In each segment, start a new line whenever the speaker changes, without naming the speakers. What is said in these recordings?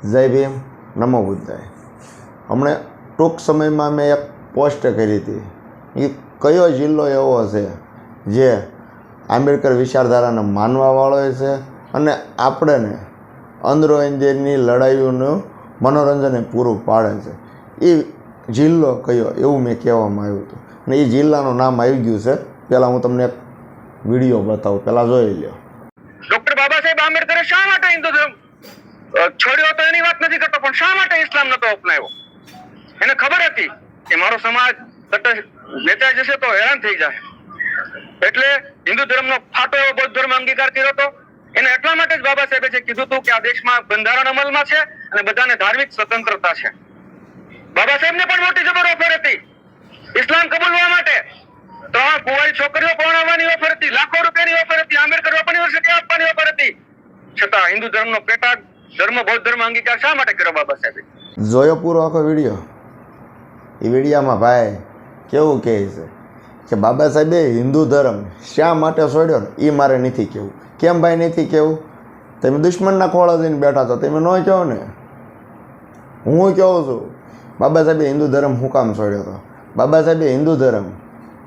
જય ભીમ, નમો બુદ્ધાય. હમણાં ટૂંક સમયમાં મેં એક પોસ્ટ કરી હતી. એ કયો જિલ્લો એવો છે જે આંબેડકર વિચારધારાને માનવાવાળો છે અને આપણને અંદરોઅંદરની લડાઈઓનું મનોરંજન પૂરું પાડે છે? એ જિલ્લો કયો એવું મેં કહેવામાં આવ્યું હતું અને એ જિલ્લાનું નામ આવી ગયું છે. પહેલાં હું તમને એક વિડીયો બતાવું, પહેલાં જોઈ લો.
ડોક્ટર બાબા સાહેબ આંબેડકરે શા માટે હિન્દુ ધર્મ છોડ્યો તો એની વાત નથી કરતો, પણ શા માટે ઇસ્લામ નતો અપનાવ્યો? એને ખબર હતી કે મારો સમાજ વેચાઈ જશે તો હેરાન થઈ જાય, એટલે હિન્દુ ધર્મનો ફાટો એવો બૌદ્ધ ધર્મ અંગીકાર કર્યો હતો. એને એટલા માટે જ બાબા સાહેબે જે કીધું હતું કે આ દેશમાં બંધારણ અમલમાં છે અને બધાને ધાર્મિક સ્વતંત્રતા છે. બાબા સાહેબને પણ મોટી જબર ઓફર હતી ઇસ્લામ કબૂલવા માટે. 3 કુંવારી છોકરીઓ પરણાવવાની ઓફર હતી, લાખો રૂપિયાની ઓફર હતી, આંબેડકર ઓપન યુનિવર્સિટી આપવાની ઓફર હતી. છતાં હિન્દુ ધર્મનો પેટા ધર્મ બૌદ્ધ ધર્મ અંગીકાર શા માટે કર્યો બાબા સાહેબે?
જોયો પૂરો આખો વિડીયો? એ વિડીયામાં ભાઈ કેવું કહે છે કે બાબા સાહેબે હિન્દુ ધર્મ શા માટે છોડ્યો ને એ મારે નથી કહેવું. કેમ ભાઈ નથી કહેવું? તમે દુશ્મનના ખોળા જઈને બેઠા છો, તમે ન કહો ને. હું કહું છું બાબા સાહેબે હિન્દુ ધર્મ શું કામ છોડ્યો હતો? બાબા સાહેબે હિન્દુ ધર્મ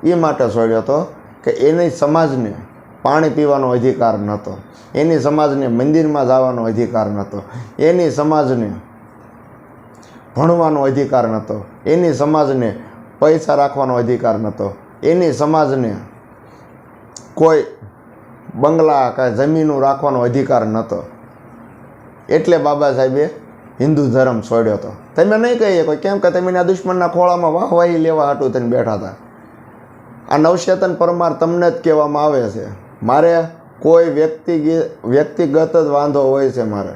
એ માટે છોડ્યો હતો કે એની સમાજને પાણી પીવાનો અધિકાર નહોતો, એની સમાજને મંદિરમાં જવાનો અધિકાર નહોતો, એની સમાજને ભણવાનો અધિકાર નહોતો, એની સમાજને પૈસા રાખવાનો અધિકાર નહોતો, એની સમાજને કોઈ બંગલા કે જમીનો રાખવાનો અધિકાર નહોતો. એટલે બાબા સાહેબે હિન્દુ ધર્મ છોડ્યો હતો. તમે નહીં કહીએ કોઈ, કેમ કે તમે આ દુશ્મનના ખોળામાં વાહવાહી લેવા હાટું થઈને બેઠા હતા. આ નવચેતન પરમાર તમને જ કહેવામાં આવે છે. મારે કોઈ વ્યક્તિગત જ વાંધો હોય છે મારે.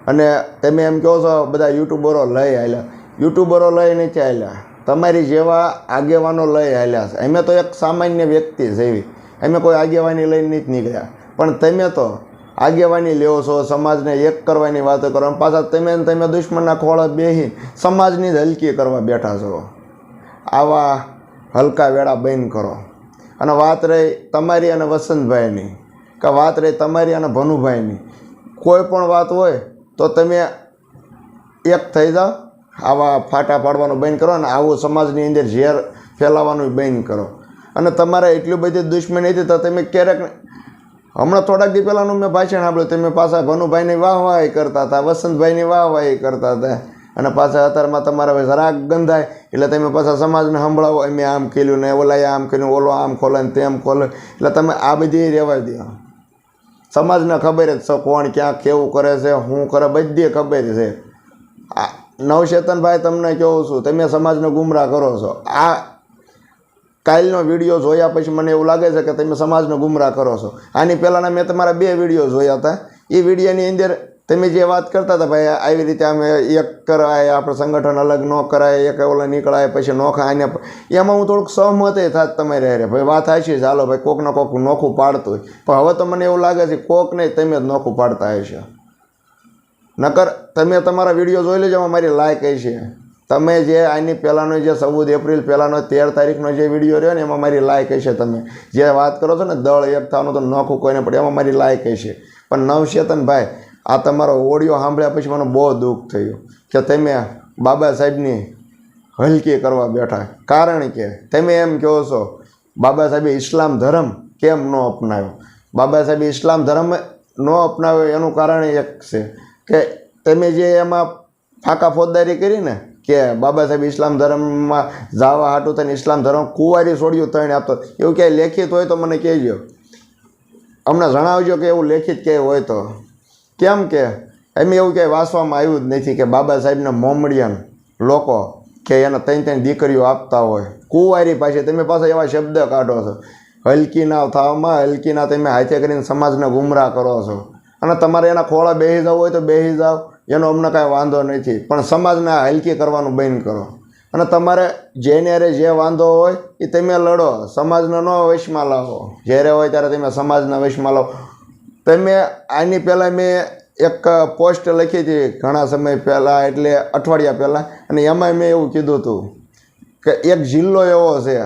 અને તમે એમ કહો છો બધા યુટ્યુબરો લઈ હાલ્યા. યુટ્યુબરો લઈ નથી હાલ્યા, તમારી જેવા આગેવાનો લઈ હાલ્યા છે. અમે તો એક સામાન્ય વ્યક્તિ જેવી, અમે કોઈ આગેવાની લઈને નથી નીકળ્યા. પણ તમે તો આગેવાની લેવો છો, સમાજને એક કરવાની વાતો કરો, પાછા તમે દુશ્મનના ખોળે બેસી સમાજની જ હલકી કરવા બેઠા છો. આવા હલકા વેળા બંધ કરો. અને વાત રહી તમારી અને વસંતભાઈની, કે વાત રહી તમારી અને ભનુભાઈની, કોઈ પણ વાત હોય તો તમે એક થઈ જાઓ. આવા ફાટા પાડવાનું બંધ કરો અને આવું સમાજની અંદર ઝેર ફેલાવવાનું બંધ કરો. અને તમારે એટલી બધી દુશ્મની હતી તો તમે ક્યારેક, હમણાં થોડાક દી પહેલાંનું મેં ભાષણ સાંભળ્યું, તમે પાછા ભનુભાઈની વાહવાહી કરતા હતા, વસંતભાઈની વાહવાહી કરતા હતા, અને પાછા અત્યારમાં તમારા જરાક ગંધાય એટલે તમે પાછા સમાજને સંભળાવો અમે આમ કર્યું ને ઓલાએ આમ કર્યું, ઓલો આમ ખોલે ને તેમ ખોલે. એટલે તમે આ બધી રહેવા દો. સમાજને ખબર જ છે કોણ ક્યાં કેવું કરે છે, શું કરે, બધી ખબર છે. આ નવચેતનભાઈ તમને કહું છું, તમે સમાજને ગુમરાહ કરો છો. આ કાલનો વિડીયો જોયા પછી મને એવું લાગે છે કે તમે સમાજને ગુમરાહ કરો છો. આની પહેલાંના મેં તમારા 2 વિડીયો જોયા હતા. એ વિડીયોની અંદર તમે જે વાત કરતા હતા ભાઈ આવી રીતે અમે એક કરાય, આપણે સંગઠન અલગ ન કરાય, એક ઓલા નીકળાય પછી નોખા આને, એમાં હું થોડુંક સહમત થાત તમારી હારે. ભાઈ વાત હાચી, ચાલો ભાઈ કોકને કોક નોખું પાડતું હોય, પણ હવે તો મને એવું લાગે છે કોક નહીં તમે જ નોખું પાડતા હશો. નકર તમે તમારા વિડીયો જોઈ લેજો, મારી લાયક હશે. તમે જે આની પહેલાંનો જે 14 એપ્રિલ પહેલાંનો 13 તારીખનો જે વિડીયો રહ્યો ને એમાં મારી લાયક હશે. તમે જે વાત કરો છો ને દળ એક થવાનું તો નોખું કોઈને પડે, એમાં મારી લાયક હશે. પણ નવચેતનભાઈ, આ તમારો ઓડિયો સાંભળ્યા પછી મને બહુ દુઃખ થયું કે તમે બાબા સાહેબની હલકી કરવા બેઠા. કારણ કે તમે એમ કહો છો બાબા સાહેબે ઇસ્લામ ધર્મ કેમ ન અપનાવ્યો. બાબા સાહેબે ઇસ્લામ ધર્મ ન અપનાવ્યો એનું કારણ એક છે કે તમે જે એમાં ફાંકા ફોજદારી કરી ને કે બાબા સાહેબ ઇસ્લામ ધર્મમાં જવા હાટું થઈને ઇસ્લામ ધર્મ કુંવારી છોડ્યું તઈને આપતો, એવું ક્યાંય લેખિત હોય તો મને કહેજો, અમને જણાવજો કે એવું લેખિત ક્યાંય હોય તો. કેમ કે એમ એવું ક્યાંય વાંચવામાં આવ્યું જ નથી કે બાબા સાહેબને મોમડિયન લોકો કે એને 3 દીકરીઓ આપતા હોય કુંવારી પાસે. તમે પાછા એવા શબ્દ કાઢો છો. હલકીના થાવમાં હલકીના તમે હાથે કરીને સમાજને ગુમરાહ કરો છો. અને તમારે એના ખોળા બેસી જવું હોય તો બેસી જાઓ, એનો અમને કાંઈ વાંધો નથી, પણ સમાજને હલકી કરવાનું બંધ કરો. અને તમારે જેને જે વાંધો હોય એ તમે લડો, સમાજને ન વશમાં લાવો. જ્યારે હોય ત્યારે તમે સમાજના વશમાં લાવો. તમે આની પહેલાં મેં એક પોસ્ટ લખી હતી ઘણા સમય પહેલાં, એટલે અઠવાડિયા પહેલાં, અને એમાં મેં એવું કીધું હતું કે એક જિલ્લો એવો છે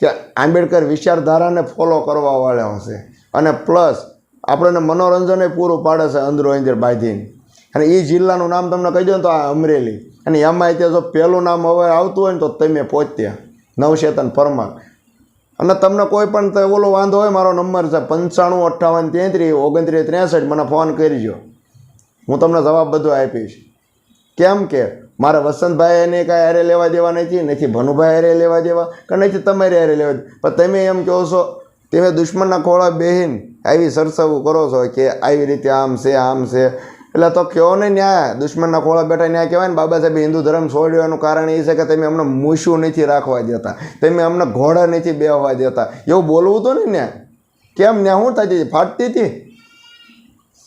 કે આંબેડકર વિચારધારાને ફોલો કરવાવાળો છે અને પ્લસ આપણને મનોરંજન પૂરું પાડે છે અંદરો અંદર બાંધીને. અને એ જિલ્લાનું નામ તમને કહી દો ને તો આ અમરેલી, અને એમાં ત્યાં જો પહેલું નામ હવે આવતું હોય ને તો તમે પહોંચ્યા નવચેતન પરમાર. અને તમને કોઈ પણ ઓલો વાંધો હોય, મારો નંબર છે 9558332963, મને ફોન કરજો, હું તમને જવાબ બધો આપીશ. કેમ કે મારે વસંતભાઈ એને કાંઈ હારે લેવા દેવા નથી ભનુભાઈ હારે લેવા દેવા કે નથી તમારે હારે લેવા દે. પણ તમે એમ કહો છો, તમે દુશ્મનના ખોળા બેહીન આવી સરસાવું કરો છો કે આવી રીતે આમ છે આમ છે, એટલે તો કહો ને ન્યાય દુશ્મનના ખોળા બેઠા ન્યાય કહેવાય ને. બાબા સાહેબ હિન્દુ ધર્મ છોડવાનું કારણ એ છે કે તમે અમને મૂછું નથી રાખવા દેતા, તમે અમને ઘોડા નથી બેહવા દેતા, એવું બોલવું હતું ને ન્યા. કેમ ન્યા શું થતી હતી, ફાટતી હતી?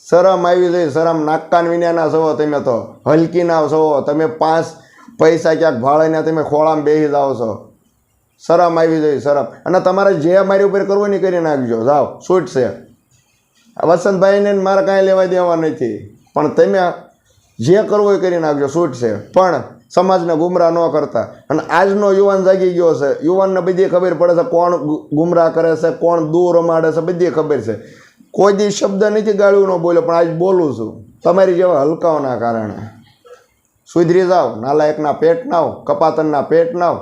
શરમ આવી જાય, શરમ નાકાન વિનાના છો તમે, તો હલકીના છો તમે. 5 પૈસા ક્યાંક ભાળીને તમે ખોળામાં બેસી જાઓ છો, શરમ આવી જાય, શરમ. અને તમારે જે મારી ઉપર કરવું ને કરી નાખજો, જાઓ, છૂટ છે. વસંતભાઈને મારે કાંઈ લેવા દેવા નથી, પણ તમે જે કરવું એ કરી નાખજો, છૂટ છે. પણ સમાજને ગુમરાહ ન કરતા. અને આજનો યુવાન જાગી ગયો છે, યુવાનને બધી ખબર પડે છે કોણ ગુમરાહ કરે છે, કોણ દૂર રમાડે છે, બધી ખબર છે. કોઈ દી શબ્દ નથી ગાળ્યું ન બોલ્યો, પણ આજ બોલું છું તમારી જેવા હલકાઓના કારણે. સુધરી જાઓ, નાલાયકના પેટ નાવ, કપાતનના પેટ નાવ.